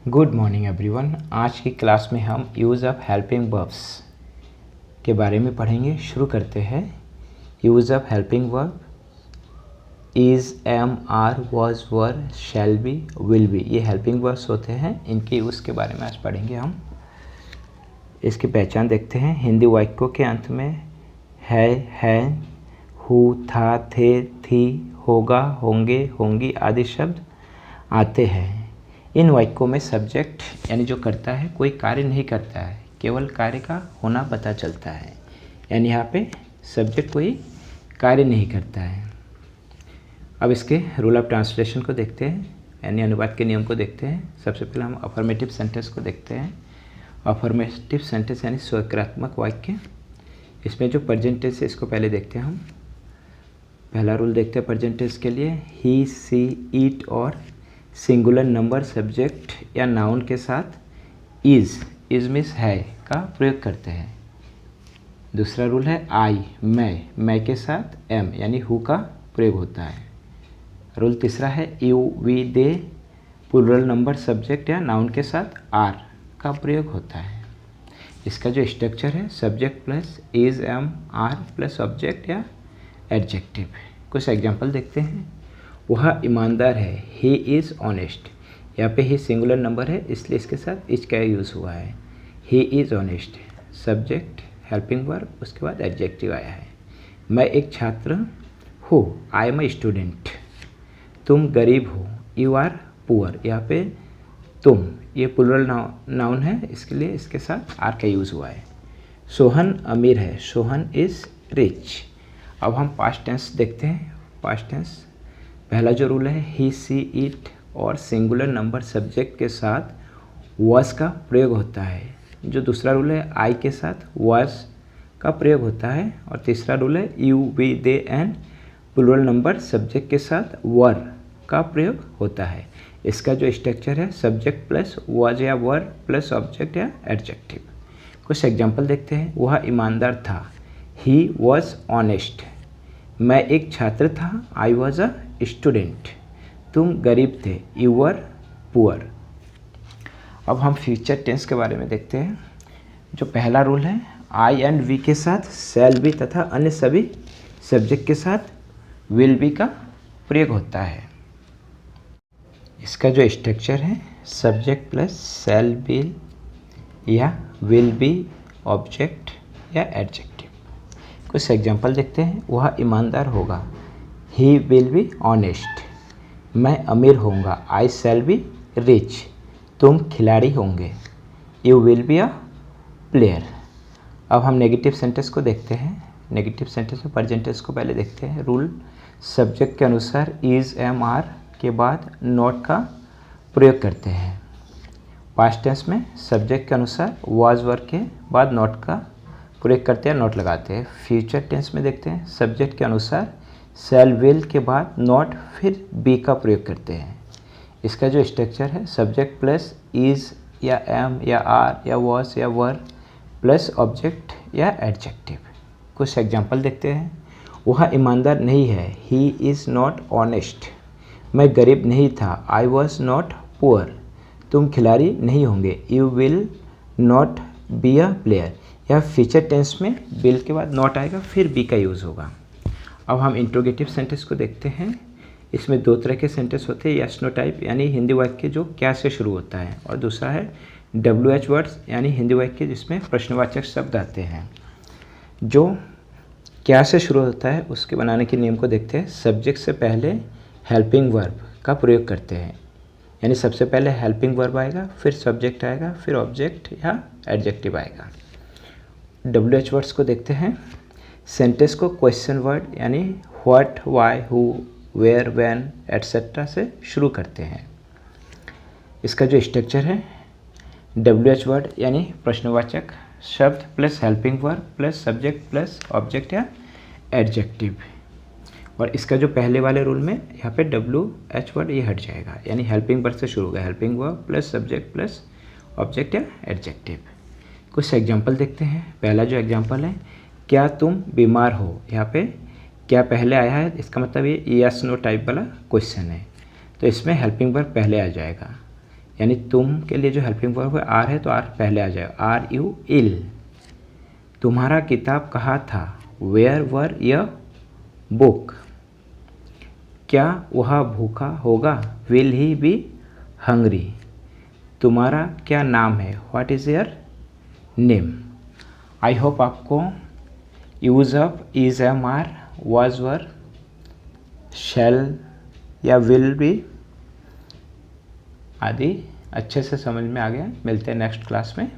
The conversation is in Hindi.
Good morning everyone. आज की क्लास में हम यूज़ ऑफ हेल्पिंग वर्ब्स के बारे में पढ़ेंगे। शुरू करते हैं। Use of helping verb is, am, are, was, were, shall be, will be, ये हेल्पिंग वर्ब्स होते हैं। इनके यूज़ के बारे में आज पढ़ेंगे हम। इसकी पहचान देखते हैं। हिंदी वाक्यों के अंत में है, हु, था, थे, थी, होगा, होंगे, होंगी आदि शब्द आते हैं। इन वाक्यों में सब्जेक्ट यानी जो करता है कोई कार्य नहीं करता है, केवल कार्य का होना पता चलता है। यानी यहाँ पे सब्जेक्ट कोई कार्य नहीं करता है। अब इसके रूल ऑफ ट्रांसलेशन को देखते हैं, यानी अनुवाद के नियम को देखते हैं। सबसे पहले हम अफर्मेटिव सेंटेंस को देखते हैं। अफर्मेटिव सेंटेंस यानी सकारात्मक वाक्य। इसमें जो प्रेजेंट टेंस है इसको पहले देखते हैं हम। पहला रूल देखते हैं प्रेजेंट टेंस के लिए। ही, सी, इट और सिंगुलर नंबर सब्जेक्ट या नाउन के साथ इज़ मीन्स है का प्रयोग करते हैं। दूसरा रूल है आई, मैं के साथ एम यानी हु का प्रयोग होता है। रूल तीसरा है you, we, they plural number subject या नाउन के साथ आर का प्रयोग होता है। इसका जो स्ट्रक्चर है subject plus is, am, are plus object या एडजेक्टिव। कुछ एग्जाम्पल देखते हैं। वह ईमानदार है, ही इज़ ऑनेस्ट। यहाँ पे ही सिंगुलर नंबर है इसलिए इसके साथ इज का यूज़ हुआ है। He is honest, subject, helping verb, उसके बाद एडजेक्टिव आया है। मैं एक छात्र हूँ, आई एम ए स्टूडेंट। तुम गरीब हो, यू आर पुअर। यहाँ पे तुम ये प्लूरल नाउन है इसके लिए इसके साथ आर का यूज़ हुआ है। सोहन अमीर है, सोहन इज़ रिच। अब हम पास्ट टेंस देखते हैं। पास्ट टेंस पहला जो रूल है ही, सी, इट और सिंगुलर नंबर सब्जेक्ट के साथ वॉज का प्रयोग होता है। जो दूसरा रूल है आई के साथ वॉज का प्रयोग होता है। और तीसरा रूल है you, we, they and plural number subject के साथ वर का प्रयोग होता है। इसका जो स्ट्रक्चर है सब्जेक्ट प्लस वॉज या वर प्लस ऑब्जेक्ट या एडजेक्टिव। कुछ एग्जाम्पल देखते हैं। वह ईमानदार था, ही वॉज ऑनेस्ट। मैं एक छात्र था, आई वॉज अ स्टूडेंट। तुम गरीब थे, यू वर पुअर। अब हम फ्यूचर टेंस के बारे में देखते हैं। जो पहला रूल है आई एंड वी के साथ शैल बी तथा अन्य सभी सब्जेक्ट के साथ विल बी का प्रयोग होता है। इसका जो स्ट्रक्चर है सब्जेक्ट प्लस शैल बी या विल बी, ऑब्जेक्ट या एडजेक्टिव। कुछ एग्जाम्पल देखते हैं। वह ईमानदार होगा, ही विल बी ऑनेस्ट। मैं अमीर होऊंगा, आई शैल बी रिच। तुम खिलाड़ी होंगे, you will be a player. अब हम नेगेटिव सेंटेंस को देखते हैं। नेगेटिव सेंटेंस में प्रेजेंट टेंस को पहले देखते हैं। रूल सब्जेक्ट के अनुसार इज़, एम, आर के बाद नॉट का प्रयोग करते हैं। पास्ट टेंस में सब्जेक्ट के अनुसार वॉज, वर के बाद नॉट का प्रयोग करते हैं, नॉट लगाते हैं। फ्यूचर टेंस में देखते हैं सब्जेक्ट के अनुसार शैल, विल के बाद नॉट फिर बी का प्रयोग करते हैं। इसका जो स्ट्रक्चर है सब्जेक्ट प्लस इज़ या एम या आर या वॉज या वर प्लस ऑब्जेक्ट या एडजेक्टिव। कुछ एग्जाम्पल देखते हैं। वह ईमानदार नहीं है, ही इज़ नॉट ऑनेस्ट। मैं गरीब नहीं था, आई वॉज नॉट पुअर। तुम खिलाड़ी नहीं होंगे, you will not be a player. या फ्यूचर टेंस में विल के बाद नॉट आएगा फिर बी का यूज़ होगा। अब हम इंट्रोगेटिव सेंटेंस को देखते हैं। इसमें दो तरह के सेंटेंस होते हैं। यस नो टाइप यानी हिंदी वाक्य जो क्या से शुरू होता है, और दूसरा है WH वर्ड्स यानी हिंदी वाक्य जिसमें प्रश्नवाचक शब्द आते हैं। जो क्या से शुरू होता है उसके बनाने के नियम को देखते हैं। सब्जेक्ट से पहले हेल्पिंग वर्ब का प्रयोग करते हैं, यानी सबसे पहले हेल्पिंग वर्ब आएगा, फिर सब्जेक्ट आएगा, फिर ऑब्जेक्ट या एडजेक्टिव आएगा। WH वर्ड्स को देखते हैं। सेंटेंस को क्वेश्चन वर्ड यानी what, why, who, where, when etcetera से शुरू करते हैं। इसका जो स्ट्रक्चर है WH वर्ड यानी प्रश्नवाचक शब्द plus helping verb plus subject plus object या एडजेक्टिव। और इसका जो पहले वाले रूल में यहाँ पे WH वर्ड ये हट जाएगा, यानी हेल्पिंग वर्ड से शुरू होगा। Helping verb plus subject plus object या एडजेक्टिव। कुछ एग्जाम्पल देखते हैं। पहला जो एग्जाम्पल है क्या तुम बीमार हो। यहाँ पे क्या पहले आया है, इसका मतलब ये यस नो टाइप वाला क्वेश्चन है, तो इसमें हेल्पिंग वर्ब पहले आ जाएगा। यानी तुम के लिए जो हेल्पिंग वर्ब है आर है तो आर पहले आ जाएगा, आर यू इल। तुम्हारा किताब कहाँ था, वेयर वर योर बुक। क्या वह भूखा होगा, विल ही बी हंग्री। तुम्हारा क्या नाम है, what is your name. I hope आपको use of is am are was were shall या विल बी आदि अच्छे से समझ में आ गया। मिलते हैं नेक्स्ट क्लास में।